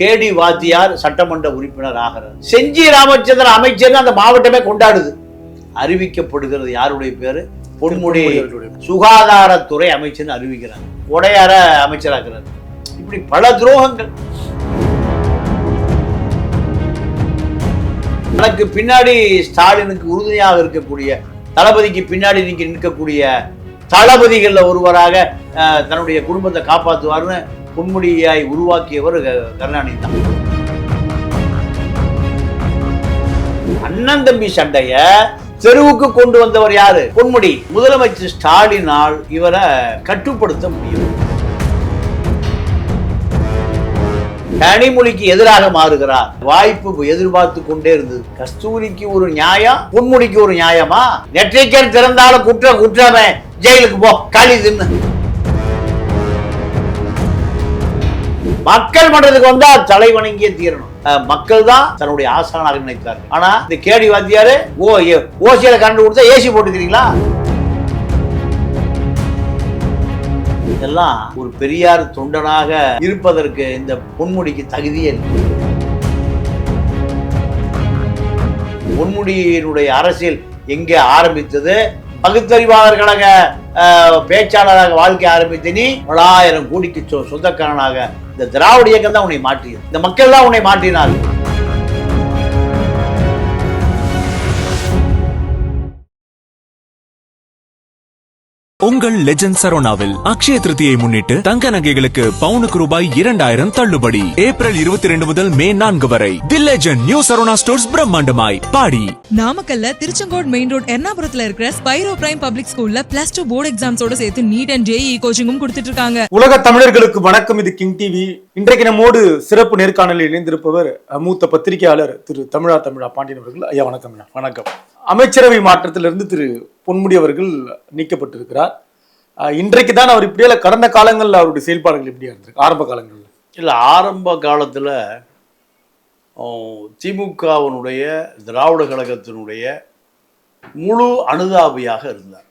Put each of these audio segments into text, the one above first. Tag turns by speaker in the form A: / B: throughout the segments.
A: கேடி வாத்தியார் சட்டமன்ற உறுப்பினர் ஆகிறார். செஞ்சி ராமச்சந்திரன் அமைச்சர் அந்த மாவட்டமே கொண்டாடுது. அறிவிக்கப்படுகிறது யாருடைய பேரு? பொன்முடி சுகாதாரத்துறை அமைச்சர் அறிவிக்கிறார். உடையார அமைச்சராகிறார். இப்படி பல துரோகங்கள். எனக்கு பின்னாடி ஸ்டாலினுக்கு உறுதுணையாக இருக்கக்கூடிய தளபதிக்கு பின்னாடி நீங்க நிற்கக்கூடிய தளபதிகள்ல ஒருவராக தன்னுடைய குடும்பத்தை காப்பாற்றுவார்னு பொன்முடியாய் உருவாக்கியவர் கருணாநிதி தான். அண்ணன் தம்பி சண்டைய தெருவுக்கு கொண்டு வந்தவர் யாரு? பொன்முடி. முதலமைச்சர் ஸ்டாலினால் இவரை கட்டுப்படுத்த முடியும். கனிமொழிக்கு எதிராக மாறுகிறார். வாய்ப்பு எதிர்பார்த்து கொண்டே இருந்தது. கஸ்தூரிக்கு ஒரு நியாயம், பொன்முடிக்கு ஒரு நியாயமா? நெற்றிக்கர் திறந்தாலும் குற்றமே, ஜெயிலுக்கு போ, களி தின்னு. மக்கள் மன்றத்துக்கு வந்தா தலை வணங்கியே தீரணும். மக்கள் தான் தன்னுடைய ஆசானாக நினைத்தார்கள். ஆனா இந்த கேடி வாத்தியாரு ஓசியில கண்டு கொடுத்தா ஏசி போட்டுக்கிறீங்களா? இதெல்லாம் ஒரு பெரியார் தொண்டனாக இருப்பதற்கு இந்த பொன்முடிக்கு தகுதியே இல்லை. பொன்முடியினுடைய அரசியல் எங்கே ஆரம்பித்தது? பகுத்தறிவாளர் கழக பேச்சாளராக வாழ்க்கை ஆரம்பித்து நீ 1000 கோடிக்கு சொந்தக்காரனாக இந்த திராவிட இயக்கம் தான் உன்னை மாற்றியது. இந்த மக்கள் தான் உன்னை மாற்றினார்.
B: உங்கள் லெஜண்ட் சரோனாவில் அக்ஷய திருதியை முன்னிட்டு தங்க நகைகளுக்கு பவுனுக்கு ரூபாய் 2000 தள்ளுபடி. ஏப்ரல் 22 முதல் மே 4 வரை. The legend new Saravana stores பிரம்மாண்டமாய் பாடி.
C: நாமக்கல்ல திருச்செங்கோடு மெயின் ரோட் எர்ணாபுரத்துல இருக்கிற ஸ்பைரோ பிரைம் பப்ளிக் ஸ்கூல்ல +2 போர்டு எக்ஸாம்ஸோட சேர்த்து நீட் அண்ட் ஜேஇ கோச்சிங்கும் கொடுத்துட்டு இருக்காங்க.
D: உலக தமிழர்களுக்கு வணக்கம். இது கிங் டிவி. இன்றைக்கு நம்மோடு சிறப்பு நேர்காணலில் இணைந்திருப்பவர் மூத்த பத்திரிகையாளர் திரு தமிழா பாண்டியன் அவர்கள். ஐயா வணக்கம்.
A: வணக்கம்.
D: அமைச்சரவை மாற்றத்திலிருந்து திரு பொன்முடி அவர்கள் நீக்கப்பட்டிருக்கிறார். இன்றைக்கு தான் அவர் இப்படியே கடந்த காலங்களில் அவருடைய செயல்பாடுகள் எப்படியா இருந்திருக்கு? ஆரம்ப காலங்களில்
A: இல்லை, ஆரம்ப காலத்தில் திமுகவினுடைய திராவிட கழகத்தினுடைய முழு அனுதாபியாக இருந்தார்.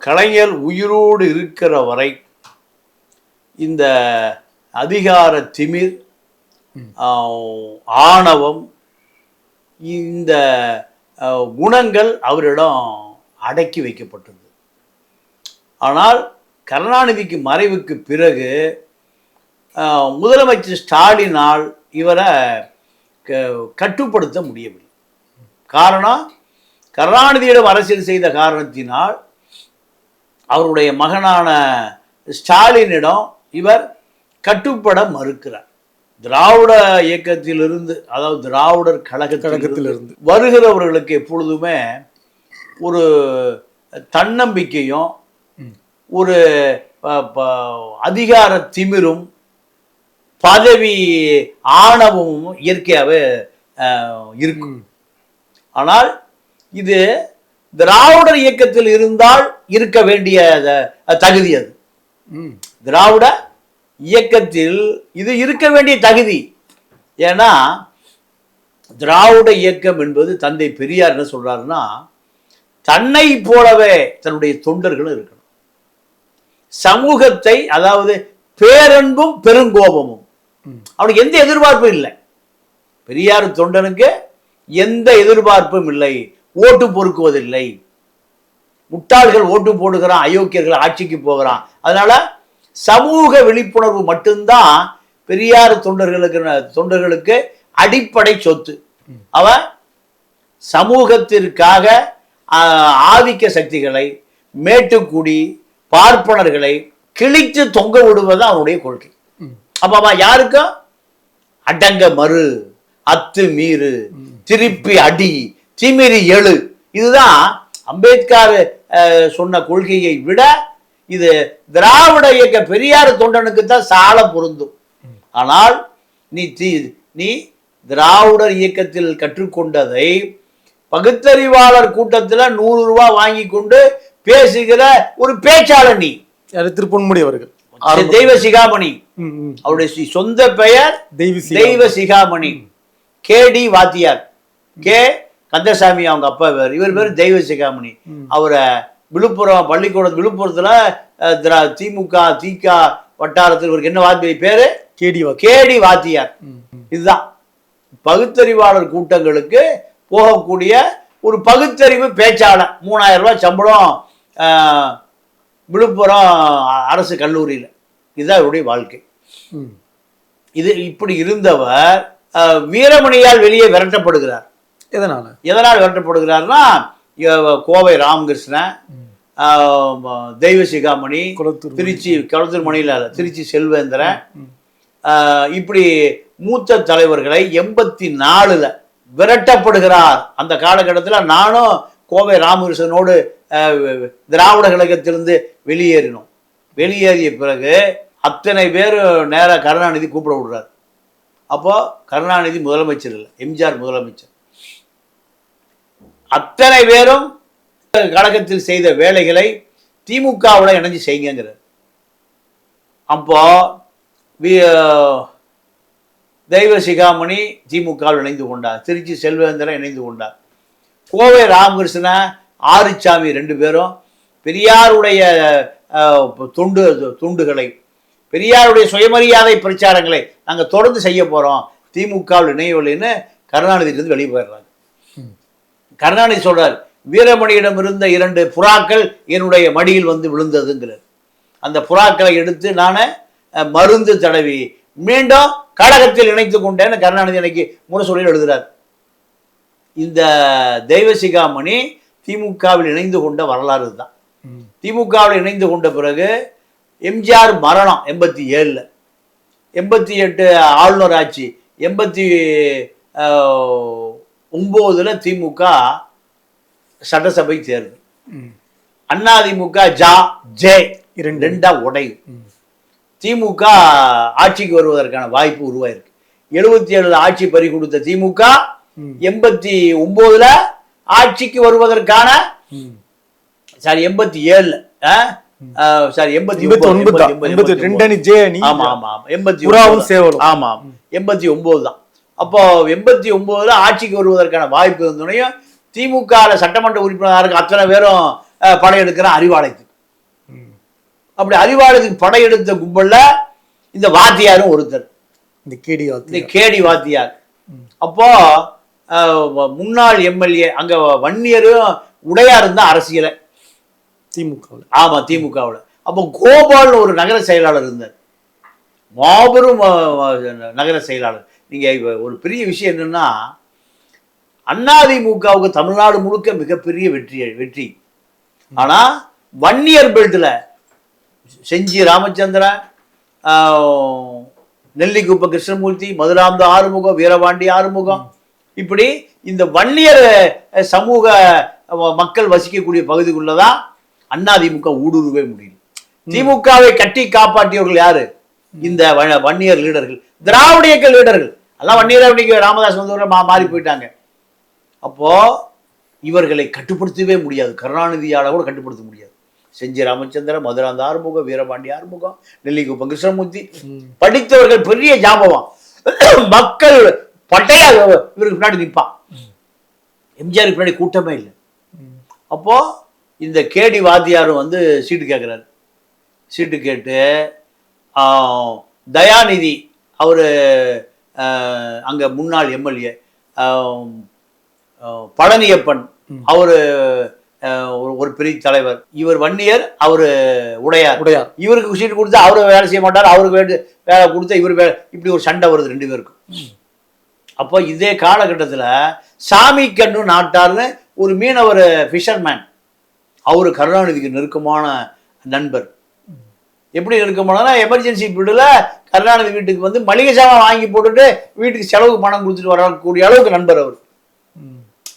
A: கலைஞர் உயிரோடு இருக்கிற வரை இந்த அதிகார திமிர், ஆணவம், இந்த குணங்கள் அவரிடம் அடக்கி வைக்கப்பட்டது. ஆனால் கருணாநிதிக்கு மறைவுக்கு பிறகு முதலமைச்சர் ஸ்டாலினால் இவரை கட்டுப்படுத்த முடியவில்லை. காரணம், கருணாநிதியிடம் அரசியல் செய்த காரணத்தினால் அவருடைய மகனான ஸ்டாலினிடம் இவர் கட்டுப்பட மறுக்கிறார். திராவிட இயக்கத்திலிருந்து, அதாவது திராவிடர் கழகத்திலிருந்து வருகிறவர்களுக்கு எப்பொழுதுமே ஒரு தன்னம்பிக்கையும் ஒரு அதிகார திமிரும் பதவி ஆணவமும் இயற்கையாகவே இருக்கும். ஆனால் இது திராவிடர் இயக்கத்தில் இருந்தால் இருக்க வேண்டிய தகுதி. அது திராவிட இயக்கத்தில் இது இருக்க வேண்டிய தகுதி. ஏன்னா திராவிட இயக்கம் என்பது தந்தை பெரியார் என்ன சொல்றாருன்னா, தன்னை போலவே தன்னுடைய தொண்டர்களும் இருக்கணும். சமூகத்தை, அதாவது பேரன்பும் பெருங்கோபமும். அவனுக்கு எந்த எதிர்பார்ப்பும் இல்லை. பெரியார் தொண்டனுக்கு எந்த எதிர்பார்ப்பும் இல்லை. ஓட்டு பொறுக்குவதில்லை. முட்டாள்கள் ஓட்டு போடுகிறான், அயோக்கியர்கள் ஆட்சிக்கு போகிறான். அதனால சமூக விழிப்புணர்வு மட்டும்தான் பெரியார் தொண்டர்களுக்கு அடிப்படை சொத்து. அவன் சமூகத்திற்காக ஆதிக்க சக்திகளை, மேட்டுக்குடி பார்ப்பனர்களை கிழித்து தொங்க விடுவது அவனுடைய கொள்கை. அப்ப அவன் யாருக்கும் அடங்க மறு, அத்து மீறு, திருப்பி அடி, திமிரி எழு, இதுதான் அம்பேத்கர் சொன்ன கொள்கையை விட இது திராவிட இயக்க பெரியார் தொண்டனுக்கு தான் சால பொருந்தும். ஆனால் நீ திராவிடர் இயக்கத்தில் கற்றுக்கொண்டதை பகுத்தறிவாளர் கூட்டத்தில் 100 ரூபாய் வாங்கி கொண்டு பேசுகிற ஒரு பேச்சாளர் நீ.
D: திரு பொன்முடி அவர்கள்
A: தெய்வ சிகாமணி, அவருடைய சொந்த பெயர் தெய்வ சிகாமணி. கேடி வாத்தியார், கே கந்தசாமி அவங்க அப்பா பேர், இவர் பேர் தெய்வ சிகாமணி. அவரை விழுப்புரம் பள்ளிக்கூடம், விழுப்புரத்துல திமுக வட்டாரத்தில் இவருக்கு என்ன வாத்தியார் பேரு?
D: கேடி
A: கேடி வாத்தியார். இதுதான் பகுத்தறிவாளர் கூட்டங்களுக்கு போகக்கூடிய ஒரு பகுத்தறிவு பேச்சாளர். 3000 ரூபாய் சம்பளம் விழுப்புரம் அரசு கல்லூரியில். இதுதான் இவருடைய வாழ்க்கை. இது இப்படி இருந்தவர் வீரமணியால் வெளியே விரட்டப்படுகிறார். எதனால் விரட்டப்படுகிறார்னா, கோவை ராமகிருஷ்ணன், தெய்வ சிகாமணி, திருச்சி களத்தூர் மணியில் திருச்சி செல்வேந்திரன், இப்படி மூத்த தலைவர்களை 84ல் விரட்டப்படுகிறார். அந்த காலகட்டத்தில் நானும் கோவை ராமகிருஷ்ணனோடு திராவிட கழகத்திலிருந்து வெளியேறினோம். வெளியேறிய பிறகு அத்தனை பேர் நேராக கருணாநிதி கூப்பிட விடுறார். அப்போ கருணாநிதி முதலமைச்சர் இல்லை, எம்ஜிஆர் முதலமைச்சர். அத்தனை பேரும் கழகத்தில் செய்த வேலைகளை திமுகவோட இணைஞ்சு செய்யுங்கிறார். அப்போ தெய்வ சிகாமணி திமுகவில் இணைந்து கொண்டார், திருச்சி செல்வேந்திரன் இணைந்து கொண்டார், கோவை ராமகிருஷ்ணன், ஆறுசாமி 2 பேரும் பெரியாருடைய துண்டுகளை, பெரியாருடைய சுயமரியாதை பிரச்சாரங்களை நாங்கள் தொடர்ந்து செய்ய போகிறோம், திமுகவில் இணையவில்லைன்னு கருணாநிதியிலிருந்து வெளியே போயிடுறாங்க. கருணாநிதி சொல்றார், வீரமணியிடம் இருந்த 2 புறாக்கள் என்னுடைய மடியில் வந்து விழுந்ததுங்கிறார். அந்த புறாக்களை எடுத்து நான் மருந்து தடவி மீண்டும் கழகத்தில் இணைத்து கொண்டேன்னு கருணாநிதி அன்னைக்கு முரசொலியில் எழுதுகிறார். இந்த தெய்வ சிகாமணி திமுகவில் இணைந்து கொண்ட வரலாறு தான். திமுகவில் இணைந்து கொண்ட பிறகு எம்ஜிஆர் மரணம் 87, 88 ஆளுநர் ஆட்சி, 89ல் திமுக சட்டசபை தேர்தல், அதிமுக ஜே 2 உடையும், திமுக ஆட்சிக்கு வருவதற்கான வாய்ப்பு உருவாயிருக்கு. 77 ஆட்சி பறி கொடுத்த திமுக 89ல் ஆட்சிக்கு வருவதற்கான 87 சாரி 89 தான். அப்போ 89ல் ஆட்சிக்கு வருவதற்கான வாய்ப்பு இருந்தோனையும் திமுக சட்டமன்ற உறுப்பினருக்கு அத்தனை பேரும் படையெடுக்கிற அறிவாலயத்துக்கு. அப்படி அறிவாலயத்துக்கு படையெடுத்த கும்பல்ல இந்த வாத்தியாரும் ஒருத்தர், இந்த கேடி வாத்தியார். அப்போ முன்னாள் எம்எல்ஏ அங்க வன்னியரும் உடையாரும் தான் அரசியல திமுகவில். ஆமா, திமுகவில். அப்போ கோபால்னு ஒரு நகர செயலாளர் இருந்தார், மாபெரும் நகர செயலாளர். நீங்க ஒரு பெரிய விஷயம் என்னன்னா, அதிமுகவுக்கு தமிழ்நாடு முழுக்க மிகப்பெரிய வெற்றி. ஆனா வன்னியர் பெல்ட்ல செஞ்சி ராமச்சந்திரன், நெல்லிக்குப்ப கிருஷ்ணமூர்த்தி, மதுராந்த ஆறுமுகம், வீரபாண்டி ஆறுமுகம், இப்படி இந்த வன்னியர் சமூக மக்கள் வசிக்கக்கூடிய பகுதிக்குள்ளதான் அதிமுக ஊடுருவே முடியும். திமுகவை கட்டி காப்பாற்றியவர்கள் யாரு? இந்த வன்னியர் லீடர்கள், திராவிட இயக்க லீடர்கள். எல்லாம் வன்னியர் ராமதாஸ் வந்து மாறி போயிட்டாங்க. அப்போ இவர்களை கட்டுப்படுத்தவே முடியாது, கருணாநிதியால கூட கட்டுப்படுத்த முடியாது. செஞ்சி ராமச்சந்திரன், மதுராந்த ஆறுமுகம், வீரபாண்டி ஆறுமுகம், நெல்லிக்குப்பம் கிருஷ்ணமூர்த்தி, படித்தவர்கள், பெரிய ஜாபகம், மக்கள் பட்டையா இவருக்கு பின்னாடி நிற்பான். எம்ஜிஆர் பின்னாடி கூட்டமே இல்லை. அப்போ இந்த கேடி வாத்தியாரும் வந்து சீட்டு கேட்குறாரு. சீட்டு கேட்டு தயாநிதி, அவரு அங்க முன்னாள் எம்எல்ஏ, பழனியப்பன் அவரு ஒரு பெரிய தலைவர், இவர் வன்னியர், அவரு உடையார். இவருக்கு சீட்டு கொடுத்தா அவரு வேலை செய்ய மாட்டார், அவருக்கு வேலை கொடுத்தா இவர் வேலை, இப்படி ஒரு சண்டை வருது 2 பேருக்கும். அப்போ இதே காலகட்டத்தில் சாமி கண்ணு நாட்டார்னு ஒரு மீனவர் ஃபிஷர்மேன், அவரு கருணாநிதிக்கு நெருக்கமான நண்பர். எப்படி நெருக்கமானா, எமர்ஜென்சி பீரியட்ல கருணாநிதி வீட்டுக்கு வந்து மளிகை சாமான் வாங்கி போட்டுட்டு வீட்டுக்கு செலவுக்கு பணம் கொடுத்துட்டு வரக்கூடிய அளவுக்கு நண்பர் அவர்.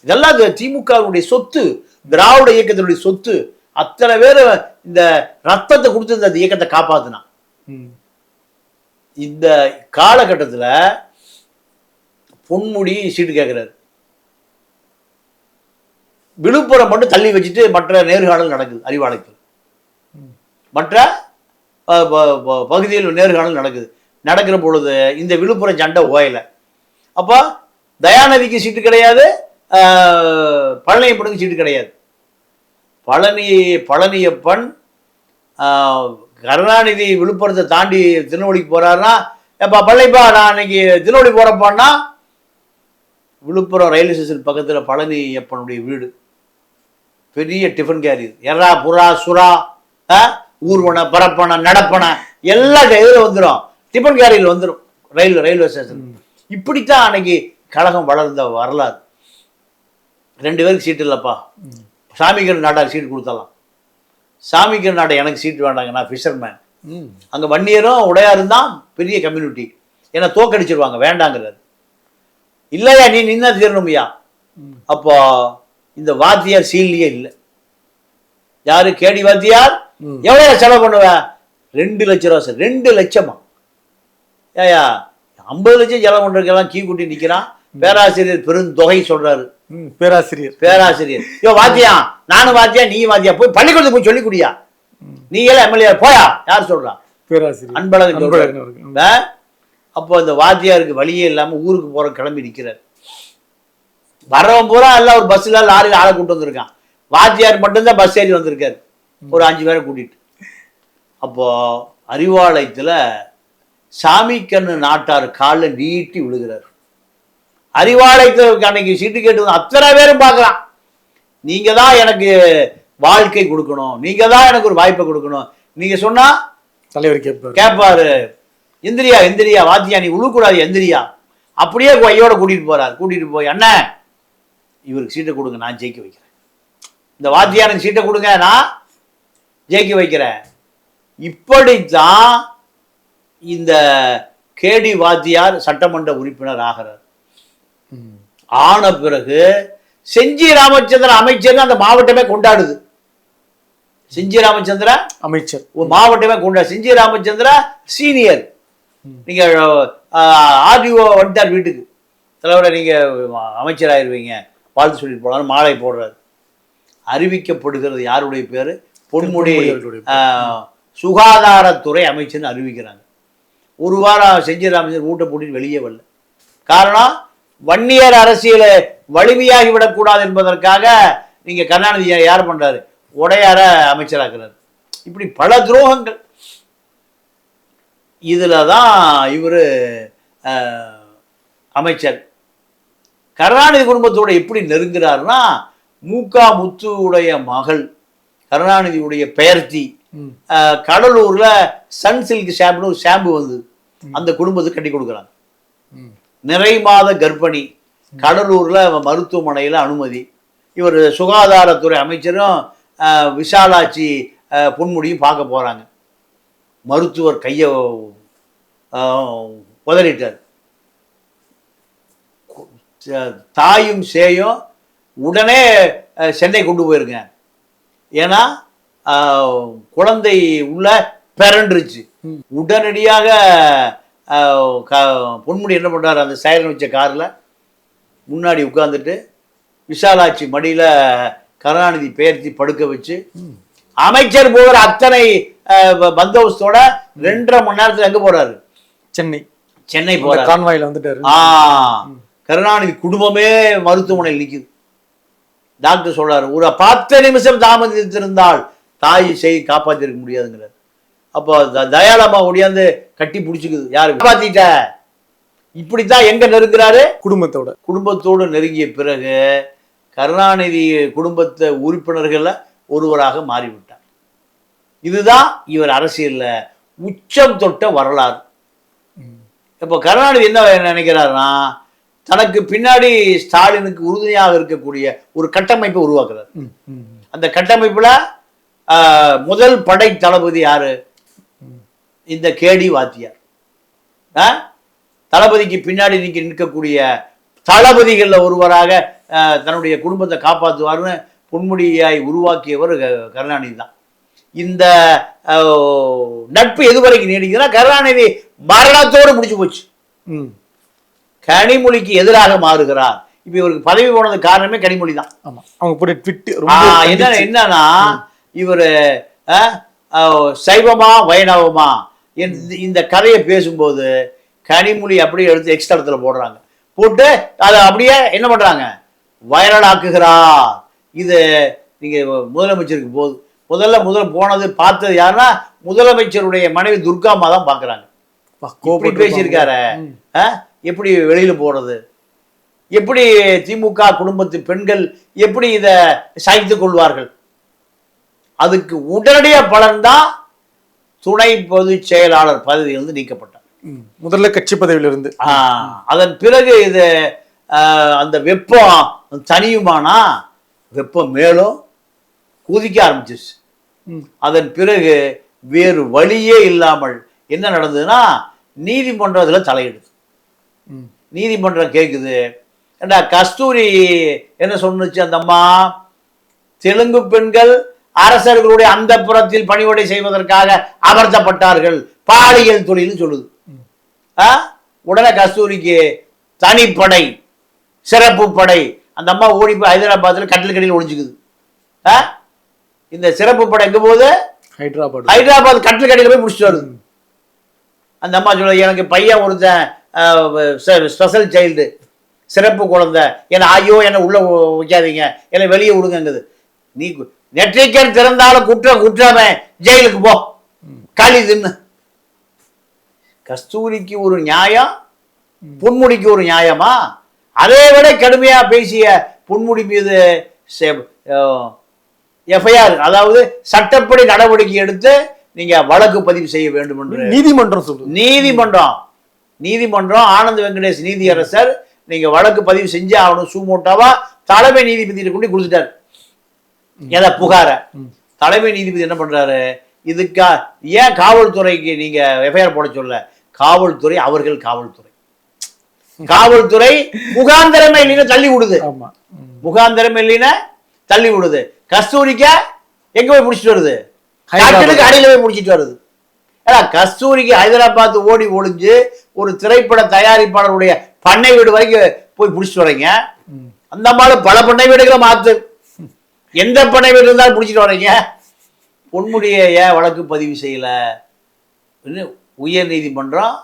A: இதெல்லாம் திமுகவுடைய சொத்து, திராவிட இயக்கத்தினுடைய சொத்து. அத்தனை பேர் இந்த ரத்தத்தை கொடுத்து இந்த இயக்கத்தை காப்பாத்தினான். இந்த காலகட்டத்தில் பொன்முடி சீட்டு கேட்கிறாரு. விழுப்புரம் மட்டும் தள்ளி வச்சுட்டு மற்ற நேர்காணல் நடக்குது அறிவாலயத்தில், மற்ற பகுதியில் நேர்காணல் நடக்கிற பொழுது இந்த விழுப்புரம் சண்டை ஓயல. அப்போ தயாநிதிக்கு சீட்டு கிடையாது, பழனியப்பனுக்கு சீட்டு கிடையாது. பழனியப்பன் கருணாநிதி விழுப்புரத்தை தாண்டி திருநெல்வேலிக்கு போறாருன்னா, எப்பா பள்ளிப்பா நான் இன்னைக்கு திருநெல்வேலி போறப்பான்னா, விழுப்புரம் ரயில்வே ஸ்டேஷன் பக்கத்தில் பழனி அப்பனுடைய வீடு, பெரிய டிஃபன் கேரியர், எறா புறா சுறா ஊர்வன பரப்பன நடப்பன எல்லா இதில் வந்துடும், டிஃபன் கேரியர் வந்துடும் ரயில்வே ஸ்டேஷன். இப்படித்தான் அன்னைக்கு கழகம் வளர்ந்த வரலாறு. 2 பேருக்கு சீட்டு இல்லைப்பா, சாமிக்கர் நாடாக்கு சீட்டு கொடுத்தலாம். சாமிக்கர் நாடை எனக்கு சீட்டு வேண்டாங்க, நான் ஃபிஷர்மேன். அங்கே வன்னியரும் உடையாரும் தான் பெரிய கம்யூனிட்டி, ஏன்னா தோக்கடிச்சிருவாங்க, வேண்டாங்கிறாரு. இல்லையா நீ நின்னா தீரணுமையா. அப்போ இந்த வாத்தியார் சீல்லையே இல்லை. யாரு கேடி வாத்தியார்? எவ்வளோ செலவு பண்ணுவேன்? 2 லட்சம் ரூபா சார். 2 லட்சமா? ஏயா 50 லட்சம் செலவு பண்றதுக்கெல்லாம் கீ குட்டி நிற்கிறான். பேராசிரியர் பெருந்தொகை சொல்றாரு. பேராசிரியர் யோ வாத்தியா, நானும் வாத்தியா நீ வாத்தியா, போய் பள்ளிக்கூடத்துக்கு போய் சொல்லி குடியா, நீ எல்லாம் எம்எல்ஏ போயா. யார் சொல்றான்? பேராசிரியர் அன்பழகன். அப்போ அந்த வாத்தியாருக்கு வழியே இல்லாம ஊருக்கு போற கிளம்பி நிற்கிறார். வரவன் பூரா எல்லாம் ஒரு பஸ்ல லாரியில் ஆளை கூட்டு வந்திருக்கான். வாத்தியார் மட்டும்தான் பஸ் ஏறி வந்திருக்காரு, ஒரு 5 பேரை கூட்டிட்டு. அப்போ அறிவாலயத்துல சாமிக்கண்ணு நாட்டார் காலில் நீட்டி விழுகிறார். அறிவாலயத்தில் அன்னைக்கு சீட்டு கேட்டு அத்தனை பேரும் பார்க்கலாம், நீங்க தான் எனக்கு வாழ்க்கை கொடுக்கணும், நீங்க தான் எனக்கு ஒரு வாய்ப்பை கொடுக்கணும். நீங்க சொன்னா தலைவர் கேட்பாரு, எந்திரியா எந்திரியா வாத்தியா, நீ உழுக்கூடாது எந்திரியா. அப்படியே கையோட கூட்டிட்டு போறாரு. கூட்டிட்டு போய் அண்ணன் இவருக்கு சீட்டை கொடுங்க, நான் ஜெயிக்க வைக்கிறேன். இந்த வாத்தியாருக்கு சீட்டை கொடுங்க, நான் ஜெயிக்க வைக்கிறேன். இப்படித்தான் இந்த கேடி வாத்தியார் சட்டமன்ற உறுப்பினர் ஆகிறார். ஆன பிறகு செஞ்சி ராமச்சந்திரன் அமைச்சர் அந்த மாவட்டமே கொண்டாடுது. செஞ்சி ராமச்சந்திர அமைச்சர் ஒரு மாவட்டமே கொண்டாடு. செஞ்சி ராமச்சந்திர சீனியர். நீங்க ஆர்டிஓ வந்துட்டார் வீட்டுக்கு, தலைவரை நீங்க அமைச்சராயிருவீங்க, வாழ்த்து சொல்லிட்டு போனாலும் மாலை போடுறாரு. அறிவிக்கப்படுகிறது யாருடைய பேரு? பொன்முடி சுகாதாரத்துறை அமைச்சர்னு அறிவிக்கிறாங்க. ஒரு வாரம் செஞ்சி ராமச்சந்திரன் வீட்டை போட்டு வெளியே வரல. காரணம், வன்னியர் அரசியல வலிமையாகி விடக்கூடாது என்பதற்காக நீங்க கருணாநிதி யார் பண்றாரு? உடையார அமைச்சராக்குறாரு. இப்படி பல துரோகங்கள். இதுலதான் இவரு அமைச்சர் கருணாநிதி குடும்பத்தோட எப்படி நெருங்குறாருன்னா, மூகா முத்துவுடைய மகள் கருணாநிதியுடைய பெயர்த்தி கடலூர்ல சன் சில்க் ஷாம்புன்னு ஒரு ஷாம்பு வந்து அந்த குடும்பத்துக்கு கட்டி கொடுக்குறாங்க. நிறை மாத கர்ப்பிணி, கடலூர்ல மருத்துவமனையில அனுமதி. இவர் சுகாதாரத்துறை அமைச்சரும் விஷாலாட்சி பொன்முடியும் பார்க்க போறாங்க. மருத்துவர் கையை உதறிட்டார். தாயும் சேயும் உடனே சென்னை கொண்டு போயிருங்க, ஏன்னா குழந்தை உள்ள பிறண்டுருச்சு. உடனடியாக பொன்முடி என்ன பண்றாரு, அந்த சைரன் வச்ச கார்ல முன்னாடி உட்கார்ந்துட்டு விஷாலாட்சி மடியில கருணாநிதி பெயர்த்தி படுக்க வச்சு அமைச்சர் போகிற அத்தனை பந்தோபஸ்தோட 2.5 மணி நேரத்துல எங்க போறாரு? சென்னை போறாரு. கான்வாயில வந்துட்டாரு. கருணாநிதி குடும்பமே மருத்துவமனையில் நிக்குது. டாக்டர் சொல்றாரு, ஒரு 10 நிமிஷம் தாமதித்திருந்தால் தாய் காப்பாத்திருக்க முடியாதுங்கிறார். அப்போ தயாளம்மா ஒடியாந்து கட்டி பிடிச்சிக்குது, யாரு காப்பாத்திட்ட. இப்படித்தான் எங்க நெருங்குறாரு? குடும்பத்தோடு நெருங்கிய பிறகு கருணாநிதி குடும்பத்தை உறுப்பினர்கள ஒருவராக மாறிவிட்டார். இதுதான் இவர் அரசியல்ல உச்சம் தொட்ட வரலாறு. இப்போ கருணாநிதி என்ன நினைக்கிறாருன்னா, தனக்கு பின்னாடி ஸ்டாலினுக்கு உறுதுணையாக இருக்கக்கூடிய ஒரு கட்டமைப்பை உருவாக்குறாரு. அந்த கட்டமைப்புல முதல் படை தளபதி யாரு? இந்த கேடி வாத்தியார். தளபதிக்கு பின்னாடி நிற்கக்கூடிய தளபதிகள்ல ஒருவராக தன்னுடைய குடும்பத்தை காப்பாற்றுவார்னு பொன்முடியாய் உருவாக்கியவர் கருணாநிதி தான். இந்த நட்பு எதுவரைக்கும் நீடிக்குதுன்னா, கருணாநிதி மரணத்தோடு முடிச்சு போச்சு. கனிமொழிக்கு எதிராக மாறுகிறார். இப்ப இவருக்கு பதவி போனது காரணமே கனிமொழி தான். என்னன்னா, இவரு சைவமா வைணவமா இந்த கதையை பேசும்போது கனிமொழி அப்படியே எடுத்து எக்ஸ்ட்ரா போடுறாங்க. போட்டு அதை அப்படியே என்ன பண்றாங்க, வைரல் ஆக்குகிறார். இது நீங்க முதலமைச்சருக்கு போகுது. முதல்ல போனது பார்த்தது யாருன்னா முதலமைச்சருடைய மனைவி துர்காமா தான் பாக்குறாங்க. இப்படி பேசியிருக்காரு, எப்படி வெளியில போறது, எப்படி திமுக குடும்பத்து பெண்கள் எப்படி இதை சகித்துக் கொள்வார்கள்? அதுக்கு உடனடிய பலன் தான் துணை பொதுச் செயலாளர் பதவியிலிருந்து நீக்கப்பட்டார்.
D: முதல்ல கட்சி பதவியிலிருந்து.
A: அதன் பிறகு இது அந்த வெப்பம் தனியுமானா வெப்பம் மேலும் குதிக்க ஆரம்பிச்சிருச்சு. அதன் பிறகு வேறு வழியே இல்லாமல் என்ன நடந்ததுன்னா நீதிமன்றத்தில் தலையிடுது. நீதிமன்றம் கேட்குது, ஏண்டா கஸ்தூரி என்ன சொன்னுச்சு அந்த அம்மா, தெலுங்கு பெண்கள் அரசர்களுடைய அந்த புறத்தில் பணிவிடை செய்வதற்காக அமர்த்தப்பட்டார்கள், பாலியல் தொழில்னு சொல்லுது. உடனே கஸ்தூரிக்கு தனிப்படை, சிறப்பு படை, அந்த அம்மா ஓடி போய் ஹைதராபாத்தில் கட்டில் கடையில் ஒழிஞ்சுக்குது. இந்த சிறப்பு படை எங்க போகுது? ஹைதராபாத் கட்டில் கடையில் போய் முடிச்சுட்டு வருது. அந்த அம்மா சொல்ல, எனக்கு பையன் ஒருத்தன் ஸ்பெஷல் சைல்டு, சிறப்பு குழந்தை, என்னை ஐயோ என்னை உள்ள வைக்காதீங்க, என்னை வெளியே விடுங்கிறது. நீ நெற்றிக்கன் திறந்தாலும் குற்றமே, ஜெயிலுக்கு போ, களி தின்னு. கஸ்தூரிக்கு ஒரு நியாயம், பொன்முடிக்கு ஒரு நியாயமா? அதை விட கடுமையா பேசிய பொன்முடி மீது எஃப்ஐஆர், அதாவது சட்டப்படி நடவடிக்கை எடுத்து நீங்க வழக்கு பதிவு செய்ய வேண்டும் என்று
D: நீதிமன்றம் சொல்லுது.
A: நீதிமன்றம் ஆனந்த் வெங்கடேஷ் நீதியரசர் நீங்க வழக்கு பதிவு செஞ்சு ஆகணும் சூமோட்டாவா தலைமை நீதிபதி கொண்டு கொடுத்துட்டாரு. எதை புகார தலைமை நீதிபதி என்ன பண்றாரு, இதுக்கா ஏன் காவல்துறைக்கு நீங்க எஃப்ஐஆர் போட சொல்ல? காவல்துறை அவர்கள் காவல்துறை முகாந்திரமே இல்லைன்னா தள்ளி விடுது. முகாந்திரமே இல்லைன்னா தள்ளி விடுது. கஸ்தூரிக்க எங்க போய் முடிச்சுட்டு வருது? அடியில போய் முடிச்சுட்டு வருது. ஏன்னா கஸ்தூரிக்கு ஹைதராபாத் ஓடி ஒளிஞ்சு ஒரு திரைப்பட தயாரிப்பாளருடைய பண்ணை வீடு வரைக்கும் போய் பிடிச்சிட்டு வரீங்க. அந்த மாதிரி பல பண்ணை வீடுகளை மாத்து, எந்த பண்ணை வீடு இருந்தாலும் பிடிச்சிட்டு வரீங்க. பொன்முடிய ஏன் வழக்கு பதிவு செய்யல? உயர் நீதிமன்றம்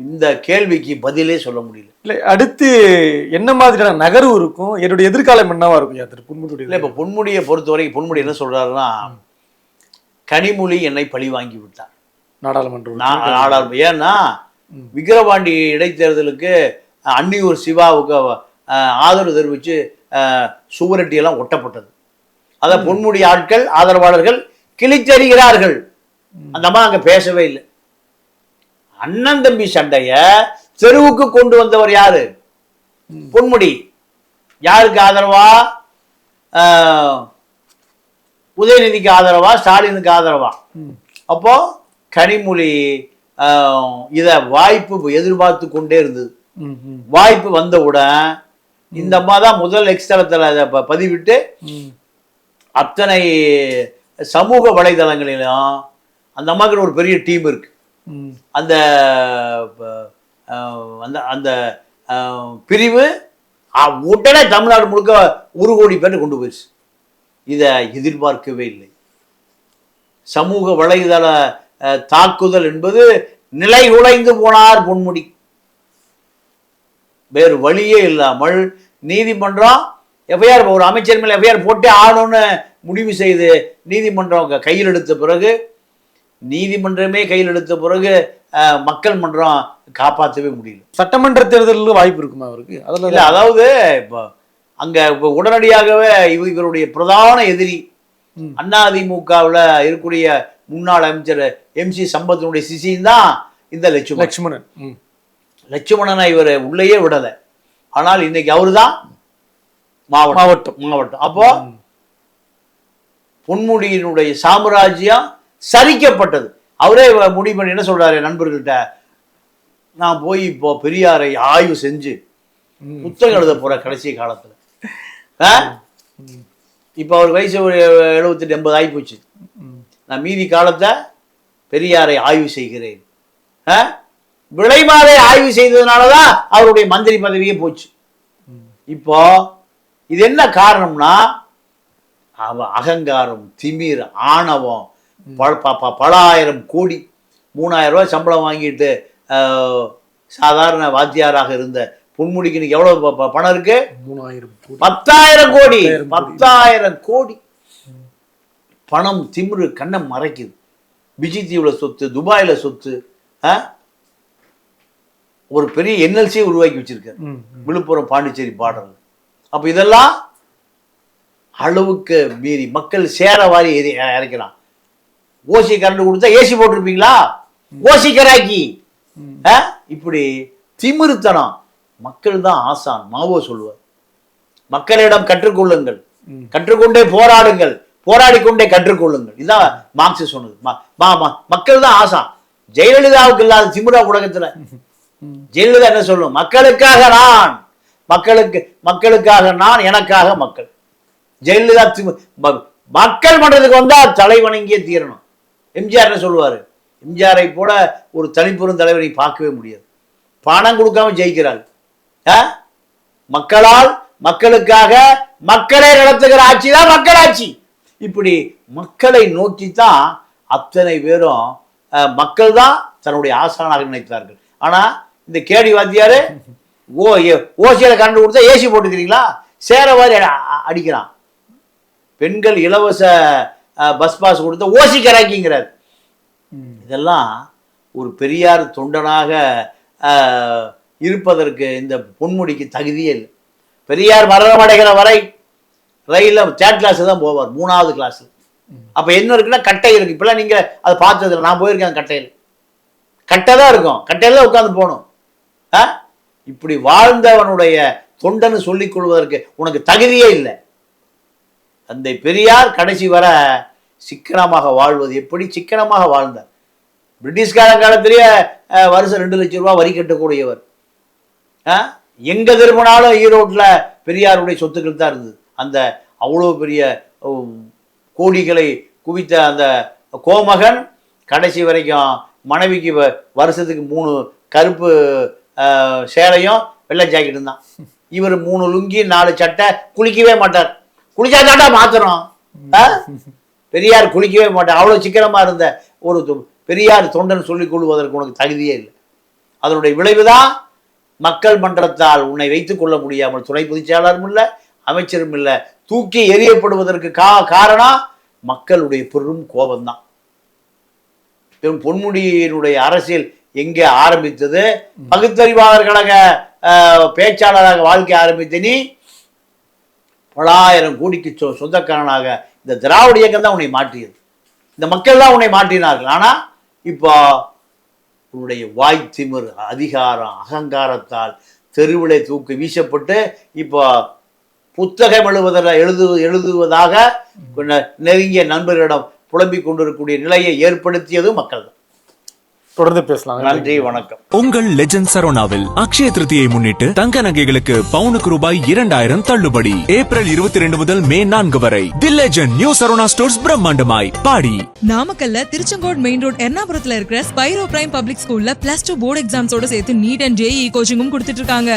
A: இந்த கேள்விக்கு பதிலே சொல்ல முடியல.
D: இல்லை, அடுத்து என்ன மாதிரியான நகர்வு இருக்கும், என்னுடைய எதிர்காலம் என்னவா இருக்கும் பொன்முடியுடைய?
A: இல்லை, இப்போ பொன்முடியை பொறுத்தவரைக்கும் பொன்முடி என்ன சொல்றாருன்னா, கனிமொழி என்னை பழி வாங்கி விட்டார் நாடாளுமன்றம். ஏன்னா விக்கிரவாண்டி இடைத்தேர்தலுக்கு அன்னியூர் சிவாவுக்கு ஆதரவு தெரிவித்து சுவரட்டி எல்லாம் ஒட்டப்பட்டது. அதை பொன்முடி ஆட்கள் ஆதரவாளர்கள் கிழித்தெறிகிறார்கள். அந்த அம்மா அங்க பேசவே இல்லை. அண்ணன் தம்பி சண்டைய தெருவுக்கு கொண்டு வந்தவர் யாரு? பொன்முடி. யாருக்கு ஆதரவா? உதயநிதிக்கு ஆதரவா, ஸ்டாலினுக்கு ஆதரவா? அப்போ கனிமொழி இத வாய்ப்பு எதிர்பார்த்து கொண்டே இருந்தது. வாய்ப்பு வந்தவுடன் இந்த அம்மா தான் முதல் எக்ஸ்தலத்தில் அதை பதிவிட்டு அத்தனை சமூக வலைதளங்களிலும் அந்த அம்மாக்கு ஒரு பெரிய டீம் இருக்கு. அந்த அந்த பிரிவு உடனே தமிழ்நாடு முழுக்க 1 கோடி பேர் கொண்டு போயிடுச்சு. இதை எதிர்பார்க்கவே இல்லை. சமூக வலைதள தாக்குதல் என்பது நிலை குலைந்து போனார் பொன்முடி. வேறு வழியே இல்லாமல் நீதிமன்றம் எஃப்ஐஆர், ஒரு அமைச்சர் மேல எஃப்ஐஆர் போட்டே ஆகணும்னு முடிவு செய்து நீதிமன்றம் கையில் எடுத்த பிறகு, நீதிமன்றமே கையில் எடுத்த பிறகு மக்கள் மன்றம் காப்பாற்றவே முடியல.
D: சட்டமன்ற தேர்தலில் வாய்ப்பு இருக்குமா அவருக்கு? அதில்
A: இல்லை, அதாவது இப்போ அங்கே இப்போ உடனடியாகவே இவருடைய பிரதான எதிரி அதிமுகவில் இருக்கக்கூடிய முன்னாள் அமைச்சர் MC சம்பத்தினுடைய சிசின் தான் இந்த லட்சுமணனை இவர் உள்ளேயே விடலை. ஆனால் இன்னைக்கு அவரு தான் மாவட்டம். அப்போ பொன்முடியினுடைய சாம்ராஜ்யம் சரிக்கப்பட்டது. அவரே முடிவு பண்ணி என்ன சொல்றாரு நண்பர்கள்ட்ட, நான் போய் இப்போ பெரியாரை ஆய்வு செஞ்சு புத்தகம் எழுத போற கடைசி காலத்துல. இப்ப அவர் வயசு ஒரு 78-80 ஆகி போச்சு. நான் மீதி காலத்தை பெரியாரை ஆய்வு செய்கிறேன். விளைமாறை ஆய்வு செய்ததுனாலதான் அவருடைய மந்திரி பதவியே போச்சு. இப்போ இது என்ன காரணம்னா, அகங்காரம், திமிர், ஆணவம், பல ஆயிரம் கோடி, 3000 ரூபாய் சம்பளம் வாங்கிட்டு சாதாரண வாத்தியாராக இருந்த பொன்முடிக்கு இன்னைக்கு எவ்வளவு பணம் இருக்கு? 10,000 கோடி. 10,000 கோடி பணம், திமிரு கண்ணை மறைக்குது. பிஜி தீவுல சொத்து, துபாயில சொத்து, ஒரு பெரிய என்எல்சியை உருவாக்கி வச்சிருக்காரு விழுப்புரம் பாண்டிச்சேரி பார்டர்ல. அப்ப இதெல்லாம் அளவுக்கு மீறி மக்கள் சேர வாரி இறக்கிறான். ஓசி கரண்ட் கொடுத்தா ஏசி போட்டிருப்பீங்களா? ஓசி கராக்கி. இப்படி திமிருத்தனம். மக்கள் தான் ஆசான். மாவோ சொல்லுவார், மக்களிடம் கற்றுக்கொள்ளுங்கள், கற்றுக்கொண்டே போராடுங்கள், போராடிக்கொண்டே கற்றுக்கொள்ளுங்கள். இதுதான் மார்க்ஸ் சொன்னது. மக்கள் தான் ஆசான். ஜெயலலிதாவுக்கு இல்லாத திமிரா உலகத்துல. ஜெயலலிதா என்ன சொல்லும்? மக்களுக்காக நான், மக்களுக்காக நான், எனக்காக மக்கள். ஜெயலலிதா மக்கள் மன்றத்துக்கு வந்தா தலை வணங்கியே தீரணும். எம்ஜிஆர் என்ன சொல்லுவாரு? எம்ஜிஆரை போல ஒரு தனிப்பெரும் தலைவரை பார்க்கவே முடியாது. பணம் கொடுக்காம ஜெயிக்கிறாள். மக்களால், மக்களுக்காக, மக்களே நடத்துகிற ஆட்சி தான் மக்களாட்சி. இப்படி மக்களை நோக்கித்தான் அத்தனை பேரும் மக்கள் தான் தன்னுடைய ஆசானாக நினைத்தார்கள். ஆனா இந்த கேடி வாத்தியாரு ஓசியில கரண்ட் கொடுத்தா ஏசி போட்டுக்கிறீங்களா? சேரவாரி அடிக்கிறான். பெண்கள் இலவச பஸ் பாஸ் கொடுத்தா ஓசி கராக்கிங்கிறார். இதெல்லாம் ஒரு பெரியார் தொண்டனாக இருப்பதற்கு இந்த பொன்முடிக்கு தகுதியே இல்லை. பெரியார் மரணம் அடைகிற வரை ரயிலில் 3rd கிளாஸ் தான் போவார், 3வது கிளாஸ். அப்ப என்ன இருக்குன்னா கட்டை இருக்கு. இப்பெல்லாம் நீங்க அதை பார்த்தது, நான் போயிருக்கேன். அந்த கட்டையில் கட்டை தான் இருக்கும், கட்டையில தான் உட்காந்து போகணும். இப்படி வாழ்ந்தவனுடைய தொண்டன்னு சொல்லிக் கொள்வதற்கு உனக்கு தகுதியே இல்லை. அந்த பெரியார் கடைசி வர சிக்கனமாக வாழ்வது எப்படி சிக்கனமாக வாழ்ந்தார். பிரிட்டிஷ்கார காலத்திலேயே வருஷம் 2 லட்சம் ரூபாய் வரி கட்டக்கூடியவர். எங்க திரும்பினாலும் ஈரோட்ல பெரியாருடைய சொத்துக்கள் தான் இருந்தது. அந்த அவ்வளோ பெரிய கோடிகளை குவித்த அந்த கோமகன் கடைசி வரைக்கும் மனைவிக்கு வருஷத்துக்கு 3 கருப்பு சேலையும் வெள்ளை ஜாக்கெட்டும் தான். இவர் 3 லுங்கி 4 சட்டை, குளிக்கவே மாட்டார். குளிச்சா தாண்டா மாத்திரம். பெரியார் குளிக்கவே மாட்டார். அவ்வளோ சிக்கனமா இருந்த ஒரு பெரியார் தொண்டன் சொல்லிக் கொள்வதற்கு உனக்கு தகுதியே இல்லை. அதனுடைய விளைவுதான் மக்கள் மன்றத்தால் உன்னை வைத்துக் கொள்ள முடியாமல் துணை பொதுச்செயலாளரும் இல்லை, அமைச்சரும் இல்லை, தூக்கி எறியப்படுவதற்கு காரணம் மக்களுடைய பெரும் கோபம்தான். பொன்முடியினுடைய அரசியல் எங்கே ஆரம்பித்தது? பகுத்தறிவாளர் கழக பேச்சாளராக வாழ்க்கை ஆரம்பித்த நீ 1000 கோடிக்கு சொந்தக்காரனாக இந்த திராவிட இயக்கம் தான் உன்னை மாற்றியது. இந்த மக்கள் தான் உன்னை மாற்றினார்கள். ஆனா இப்போ உன்னுடைய வாய் திமிர், அதிகாரம், அகங்காரத்தால் தெருவிலே தூக்கி வீசப்பட்டு இப்போ புத்தகம் எழுதுவதாக நெருங்கிய நண்பர்களிடம் புலம்பிக் கொண்டிருக்கக்கூடிய நிலையை ஏற்படுத்தியதும் மக்கள் தான்.
D: தொடர்ந்து பேசலாம்.
A: நன்றி, வணக்கம்.
B: உங்கள் லெஜண்ட் சரோனாவில் அக்ஷய திருதியை முன்னிட்டு தங்க நகைகளுக்கு பவுனுக்கு ரூபாய் 2000 தள்ளுபடி. ஏப்ரல் 22 முதல் மே 4 வரை. The legend new Saravana stores பிரம்மாண்டமாய் பாடி.
C: நாமக்கல்ல திருச்செங்கோடு மெயின் ரோட் எர்ணாபுரத்துல இருக்கிற ஸ்பைரோ பிரைம் பப்ளிக் ஸ்கூல்ல +2 போர்டு எக்ஸாம்ஸோட சேர்த்து நீட் அண்ட் JEE கோச்சிங்கும் கொடுத்துட்டு இருக்காங்க.